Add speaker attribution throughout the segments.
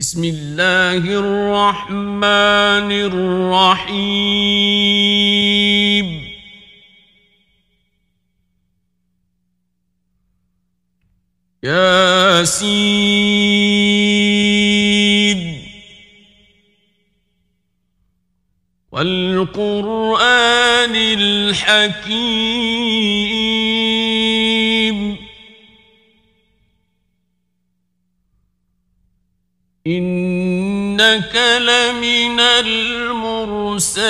Speaker 1: بسم الله الرحمن الرحيم ياسين والقرآن الحكيم إنك لمن المرسلين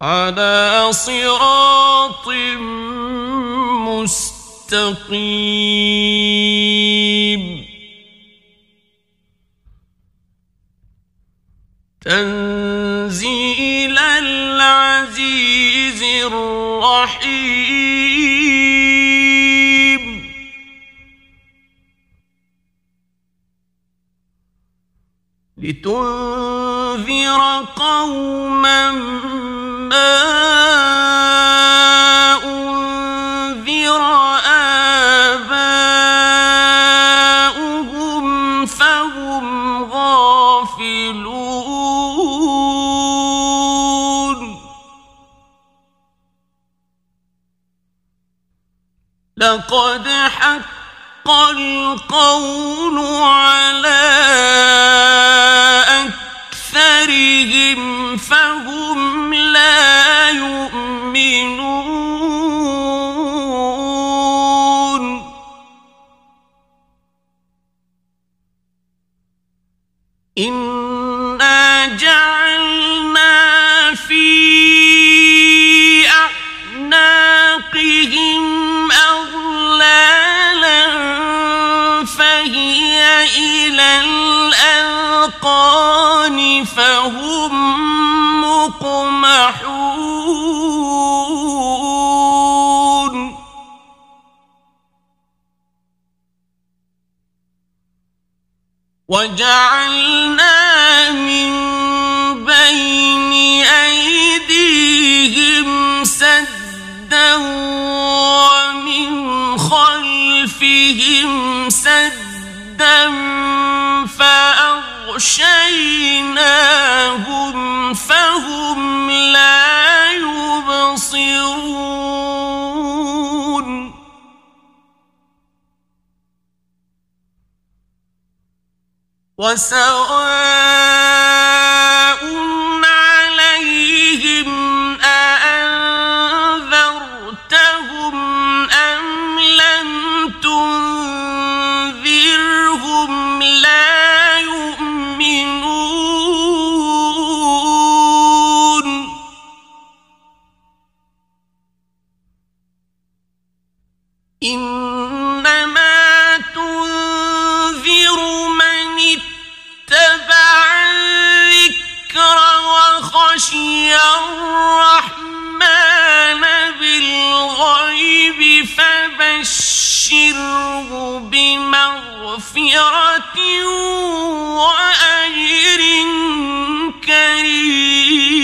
Speaker 1: على صراط مستقيم تنزيل العزيز الرحيم لتنذر قوما ما أنذر آباؤهم فهم غافلون لقد حق القول على أكثرهم فهم لا يؤمنون إنا جعلنا في أعناقهم أغلالا فهي إلى الأذقان فهم مقمحون وجعلنا من بين أيديهم سدا ومن خلفهم سدا فأغشيناهم فهم لا يبصرون وسواء عليهم أأنذرتهم أم لم تنذرهم لا يؤمنون إنما تنذر من اتبع الذكر وخشي الرحمن بالغيب فبشره بمغفرة وأجر كريم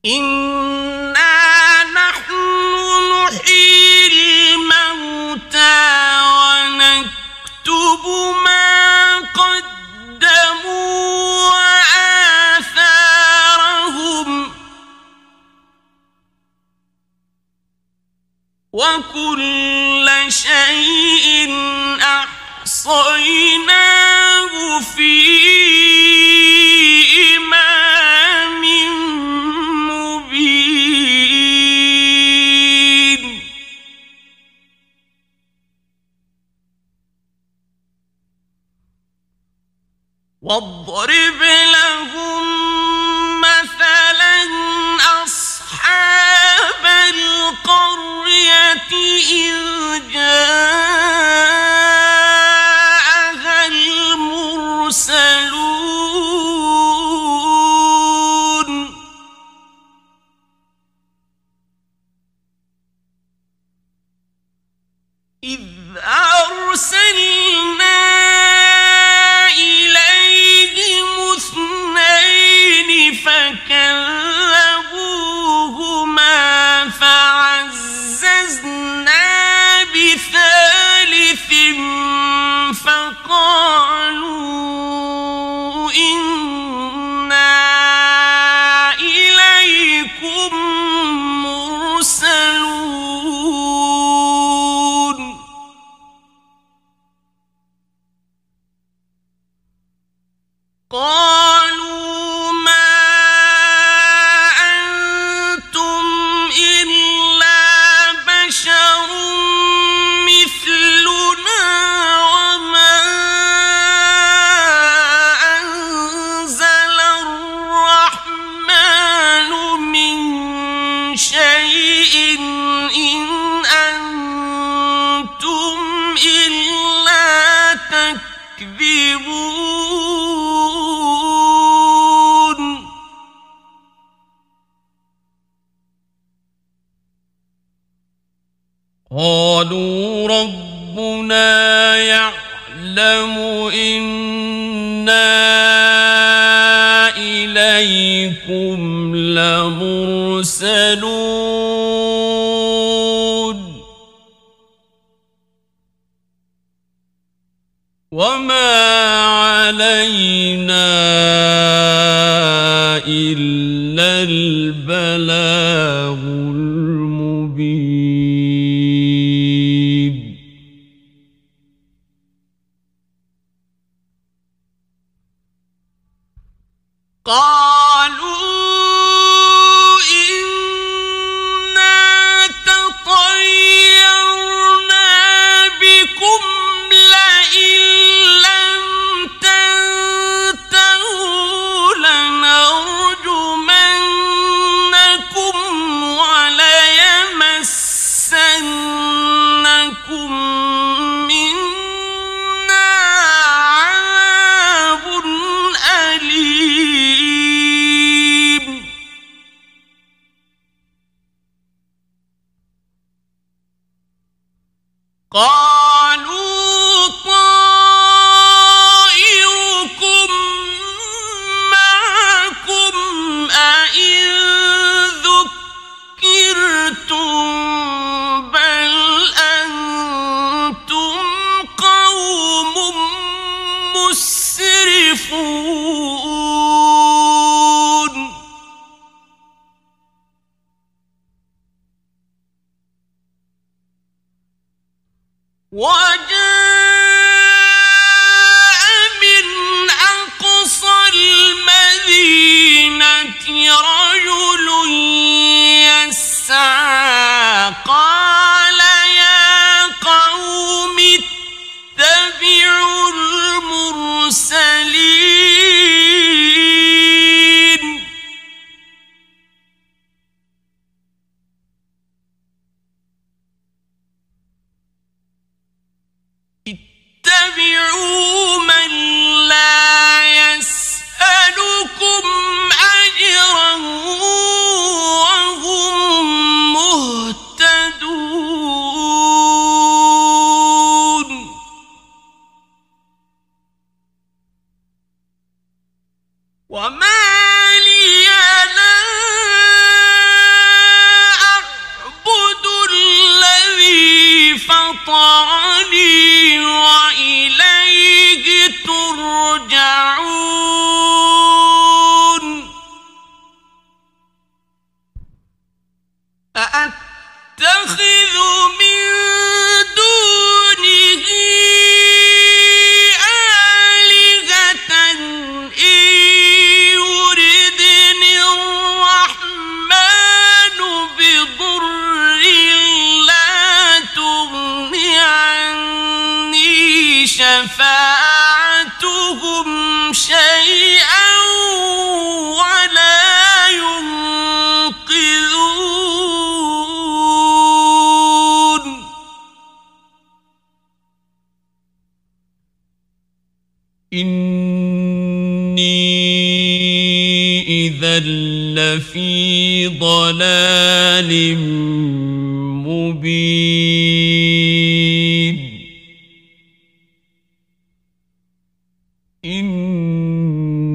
Speaker 1: إنا نحن نحيي الموتى ونكتب ما قدموا وآثارهم وكل شيء أحصيناه في إمام مبين واضرب لهم مثلا أصحاب القرية إذ جاءها المرسلون إذ أرسلنا إليهم قالوا ما أنتم إلا بشر مثلنا وما أنزل الرحمن من شيء إن أنتم إلا تكذبون قالوا ربنا يعلم إنا إليكم لمرسلون وما علينا إلا البلاغ المبين قالوا إنا تطيرنا بكم لئن لم تنتهوا لنرجمنكم وليمسنكم منا عذاب أليم قالوا طائركم معكم أئن ذكرتم بل أنتم قوم مسرفون وجاء من أقصى المدينة رجل يسعى قال يا قوم اتبعوا المرسلين اتبعوا من لا يسألكم أجرا وهم مهتدون وما لي لا أعبد الذي فطرني وإليه ترجعون أأتخذ من دونه آلهة إن يردني الرحمن بضر لا تغن عني شفاعتهم شيئا ولا ينقذون إني إذا لفي ضلال مبين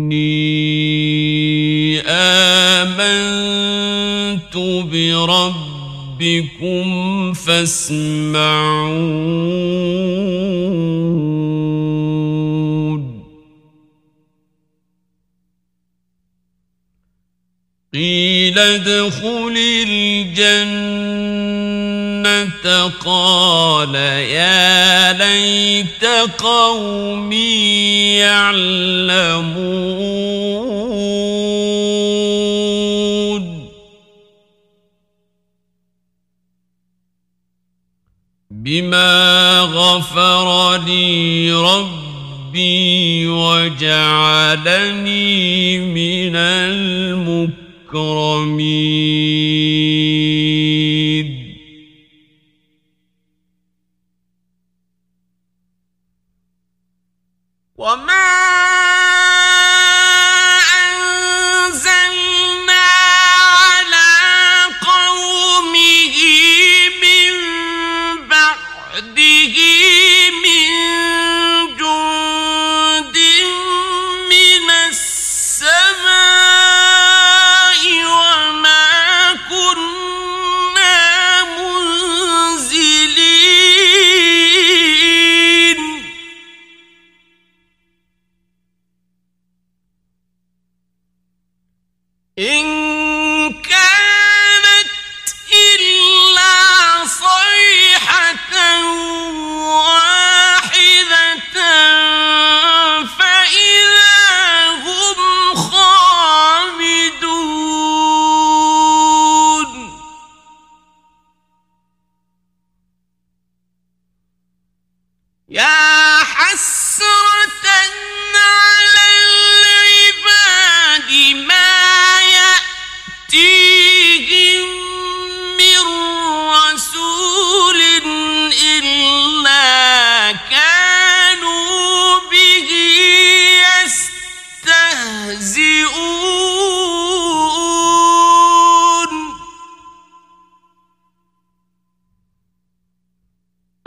Speaker 1: إني آمنت بربكم فاسمعون قيل ادخل الجنة قال يا ليت قومي يعلمون بما غفر لي ربي وجعلني من المكرمين وما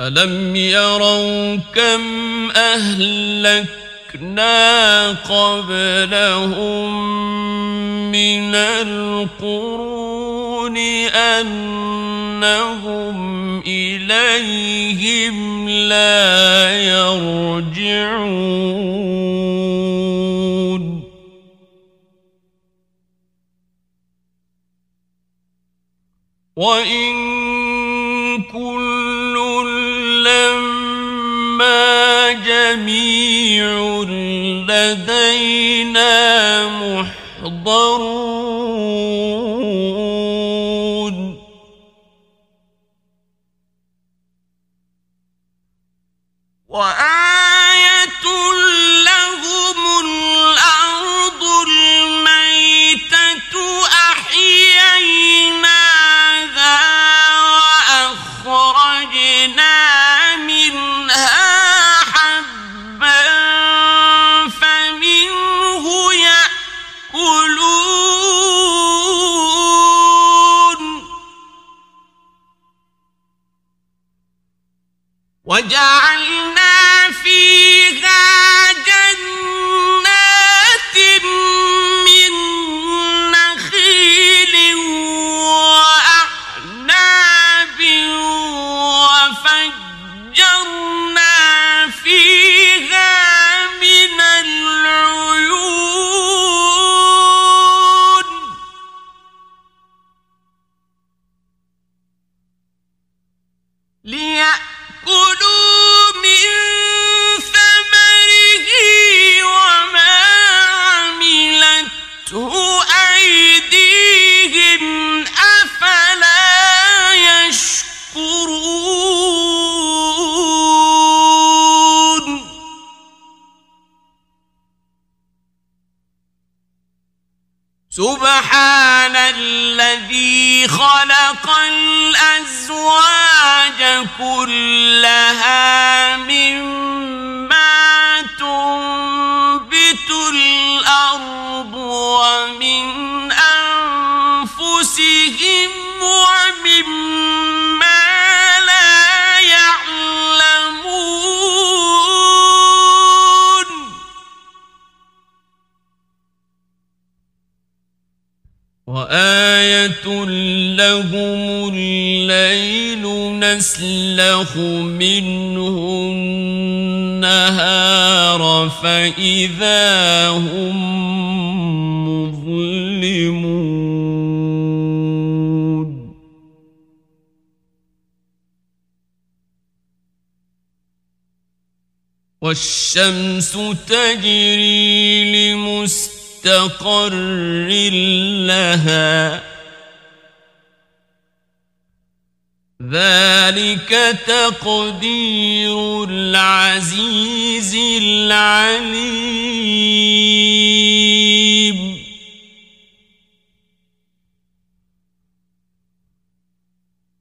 Speaker 1: ألم يروا كم أهلكنا قبلهم من القرون أنهم إليهم لا يرجعون وإن كل لما جميع لدينا محضرون وآية لهم الأرض الميتة أحييناها وأخرجنا منها حبا فمنه يأكلون وجعلنا فيها جنات من نخيل وأعناب وفجرنا فيها من العيون ليأكلوا من ثمره وما عملته أيديهم أفلا يشكرون سبحان الذي خلق الأزواج كلها مما تنبت الأرض ومن أنفسهم ومما لا يعلمون وآية لهم الليل نسلخ منه النهار فإذا هم مظلمون والشمس تجري لمستقر لها ذلك تقدير العزيز العليم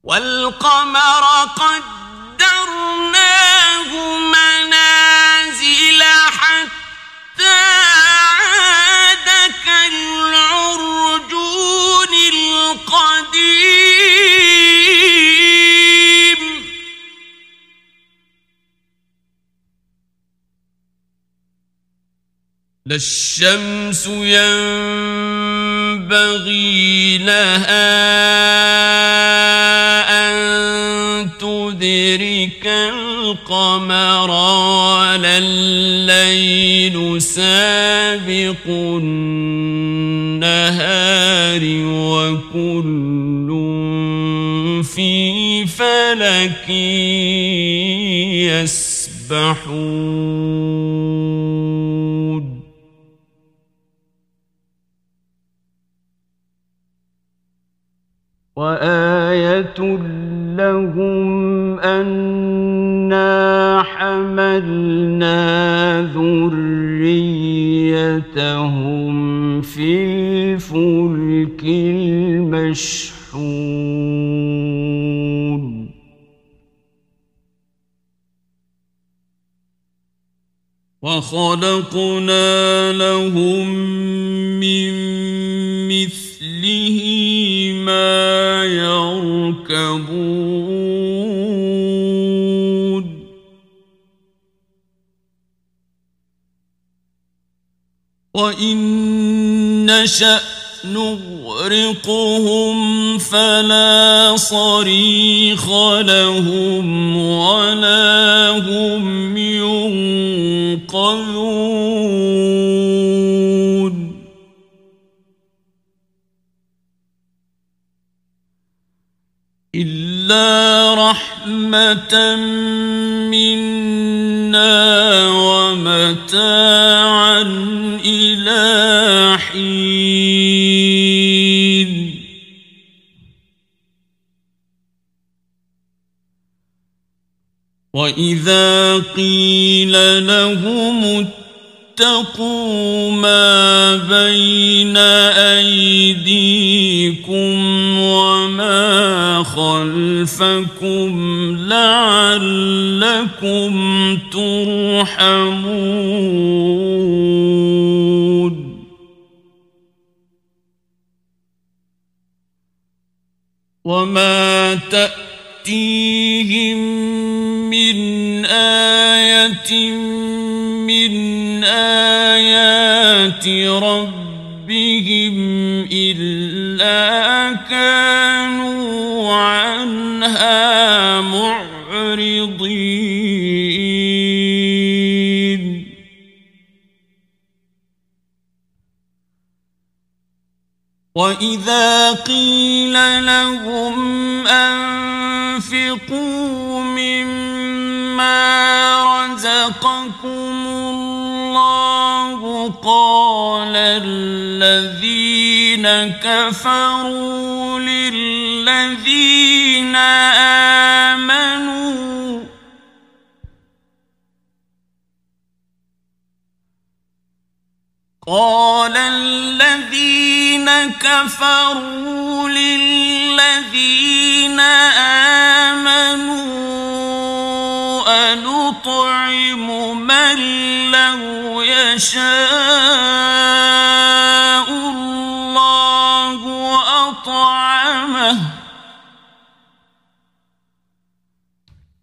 Speaker 1: والقمر قدرناه منازل حتى عاد كالعرجون القديم لا الشمس ينبغي لها أن تدرك القمر ولا الليل سابق النهار وكل في فلك يسبحون وآية لهم أنا حملنا ذريتهم في الفلك المشحون وخلقنا لهم من مثله ما يركبون وإن نشأ نغرقهم فلا صريخ لهم ولا هم ينقذون إلا رحمة منا ومتاعا إلى حين وإذا قيل لهم اتقوا ما بين أيديكم وما خلفكم لعلكم ترحمون وما تأتيهم من آية من آيات ربهم إلا كانوا عنها معرضين وإذا قيل لهم أنفقوا مما رزقكم الله قال الذين كفروا للذين آمنوا أنطعم من لو يشاء الله أطعمه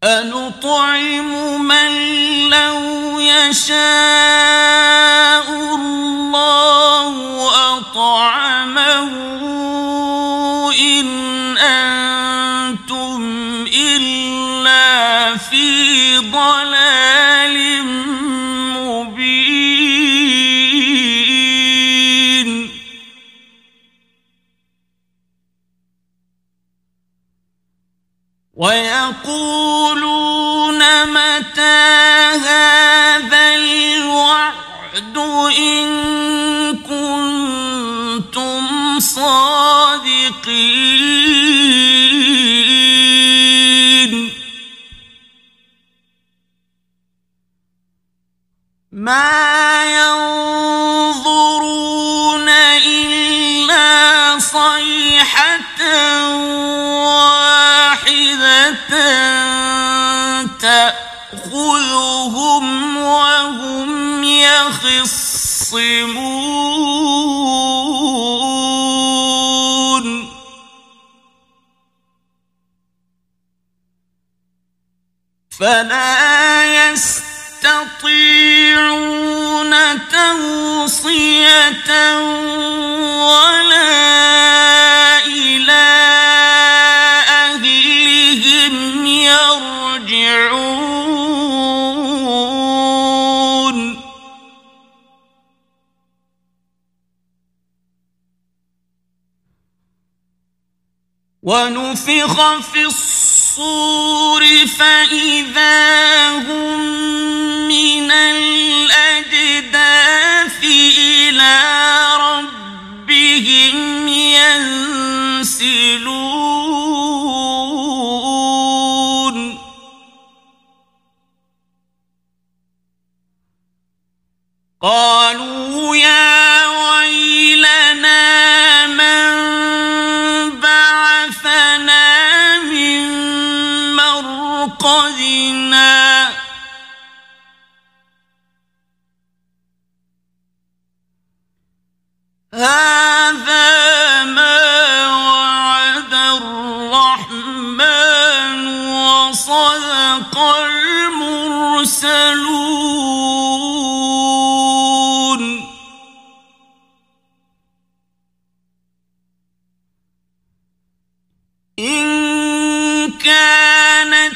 Speaker 1: أنطعم من لو يشاء الله أطعمه إن أنتم إلا في ضلال مبين ويقولون متى هذا الوعد إن كنتم صادقين يخصمون فلا يستطيعون توصية ولا إلى أهلهم يرجعون ونفخ في الصور فإذا هم من الأجداث إلى ربهم ينسلون قالوا يا ويلنا من بعثنا من مرقدنا هذا ما وعد الرحمن وصدق المرسلون إن كانت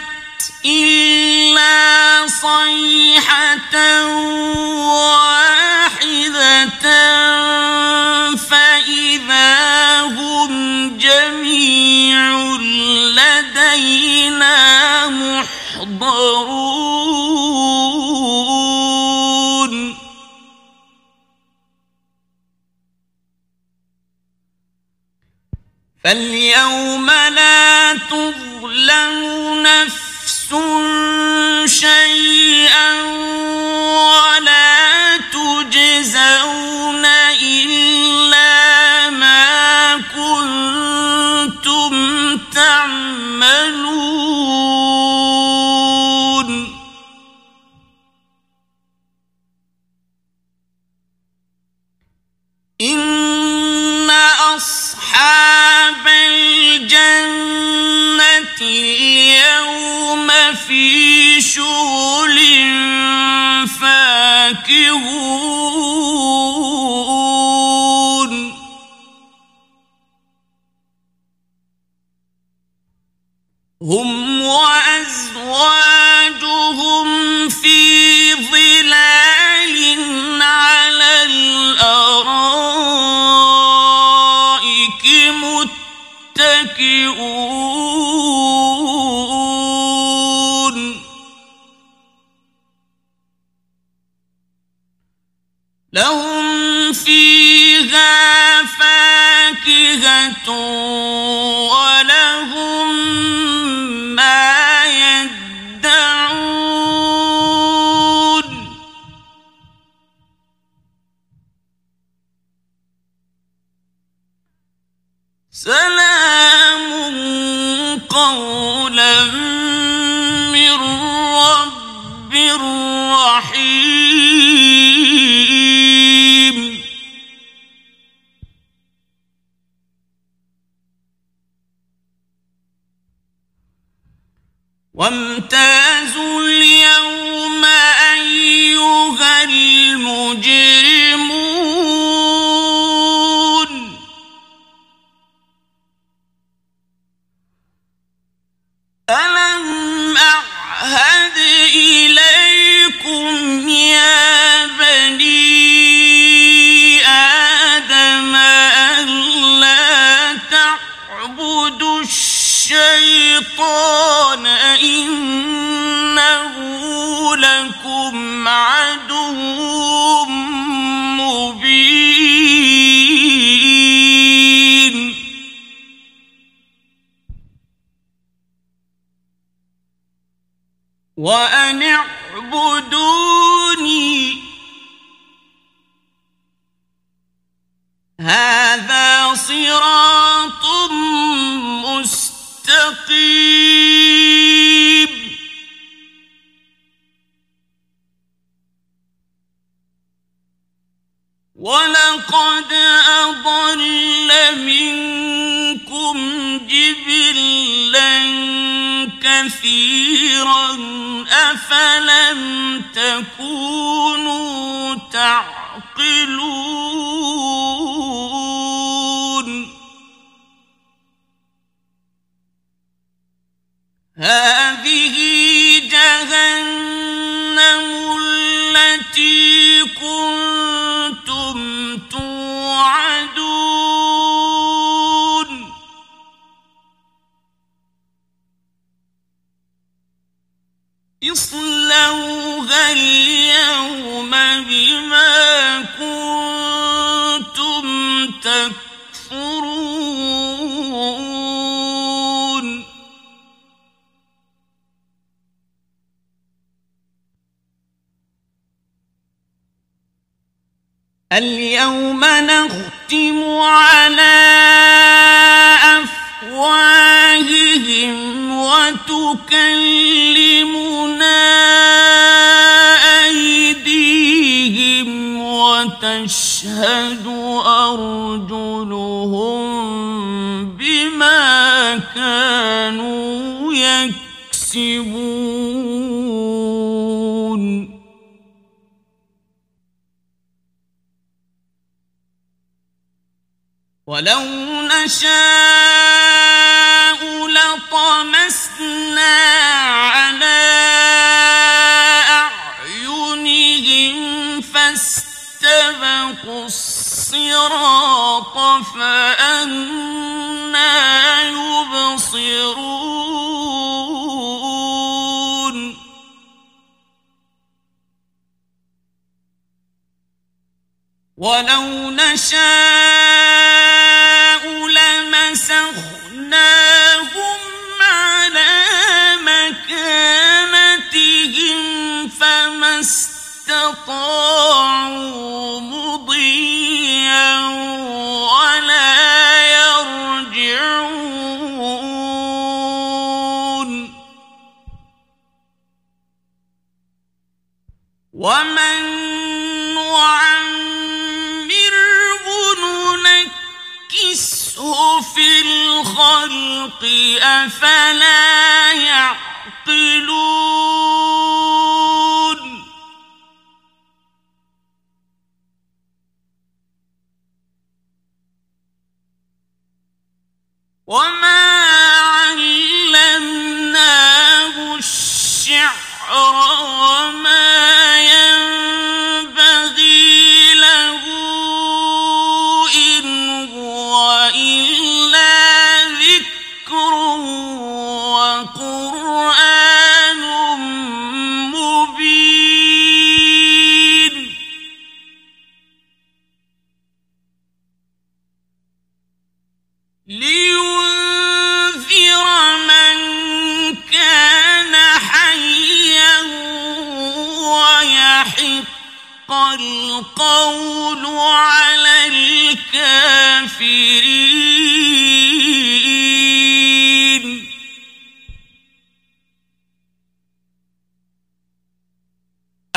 Speaker 1: إلا صيحة واحدة فإذا هم جميع لدينا محضرون فاليوم لا تظلم نفس شيئا ولا تجزون إلا ما كنتم تعملون إن أصحاب الجنة اليوم في شغل فاكهون هم وأزواجهم في ظلال على الأرائك متكئون لهم فيها فاكهة ولهم ما يدعون سلام قولا من رب رحيم وامتازوا اليوم أيها المجرمون ألم أعهد إليكم يا بني آدم ألا تعبدوا الشيطان إنه لكم عدو مبين وأن اعبدوني هذا صراط مستقيم لقد أضل منكم جبلا كثيرا أفلم تكونوا تعقلون هذه جهنم التي كنتم توعدون اصلوها اليوم بما كنتم تكفرون اليوم نختم على أفواههم وتكلمنا أيديهم وتشهد أرجلهم بما كانوا يكسبون ولو نشاء لطمسنا على أعينهم فاستبقوا الصراط فأنى يبصرون ولو نشاء لمسخناهم على مكانتهم فما استطاعوا مضيا ولا يرجعون ومن ننكسه في الخلق أفلا يعقلون وما علمناه الشعر وما ينبغي له إن هو إلا ذكر وقرآن مبين لينذر من كان حيا ويحق القول على الكافرين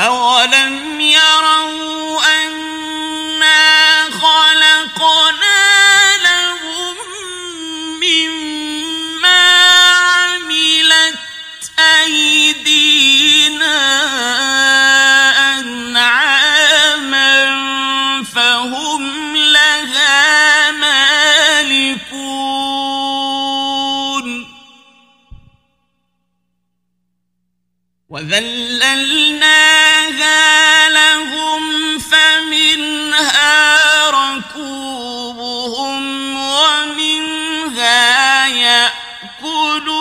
Speaker 1: أولم يروا أنا خلقنا لهم مما عملت أيدينا أنعاما فهم لها مالكون وذللناها لهم فمنها ركوبهم ومنها يأكلون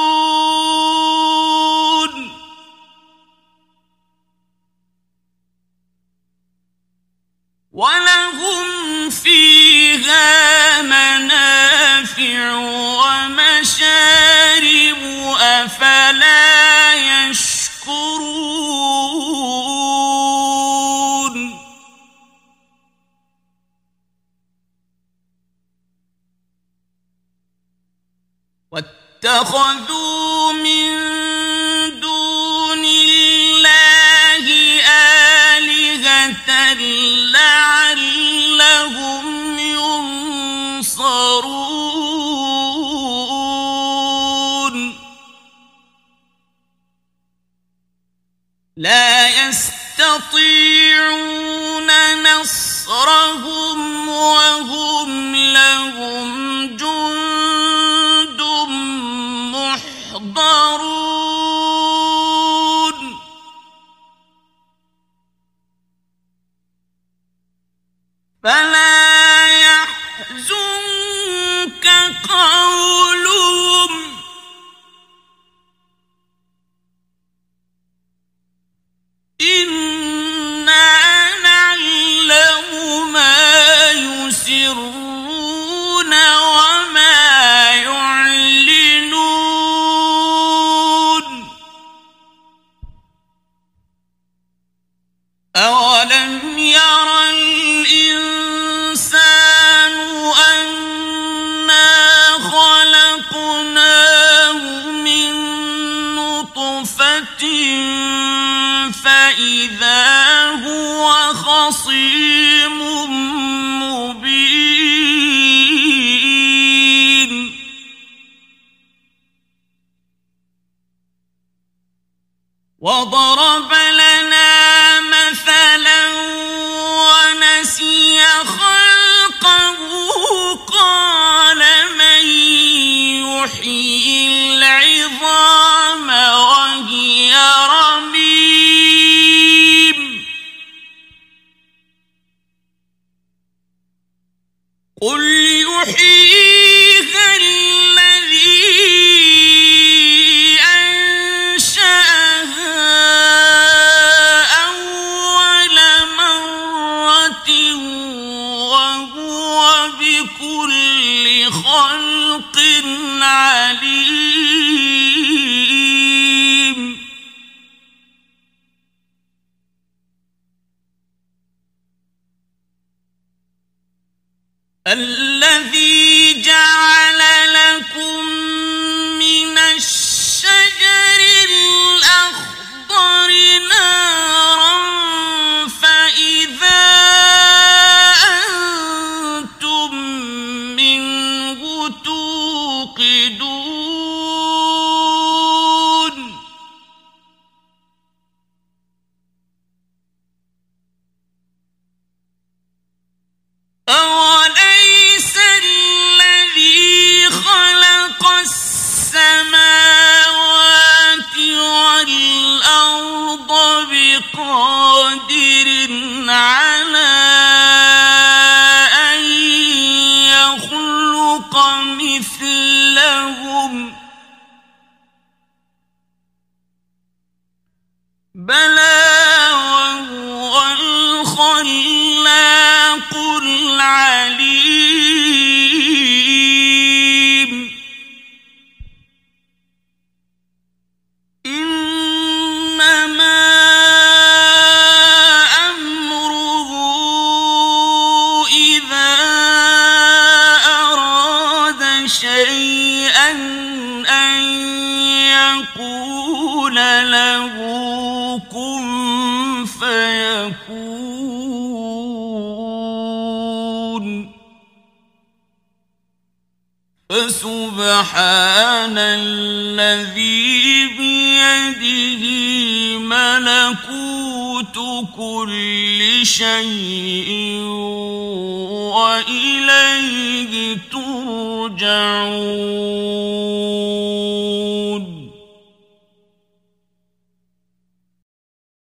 Speaker 1: ولهم فيها منافع ومشارب أفلا يشكرون واتخذوا من دون الله آلهة لعلهم يحزنك قولهم إنا نعلم ما يسرون وما يعلنون أولم ير الإنسان أنا خلقناه من نطفة فإذا هو خصيم مبين وضرب لنا مثلا ونسي خلقه قال من يحيي العظام وهي رميم قل يحييها الذي أنشأها أول مرة وهو بكل خلق عليم الذي جعل لكم من الشجر الأخضر نارا فإذا أنتم منه توقدون أوليس الذي خلق السماوات والأرض بقادر على أن يخلق مثلهم بلى وهو الخلاق العليم إنما أمره إذا أراد شيئا أن يقول له كن فيكون فسبحان الذي بيده ملكوت كل شيء وإليه ترجعون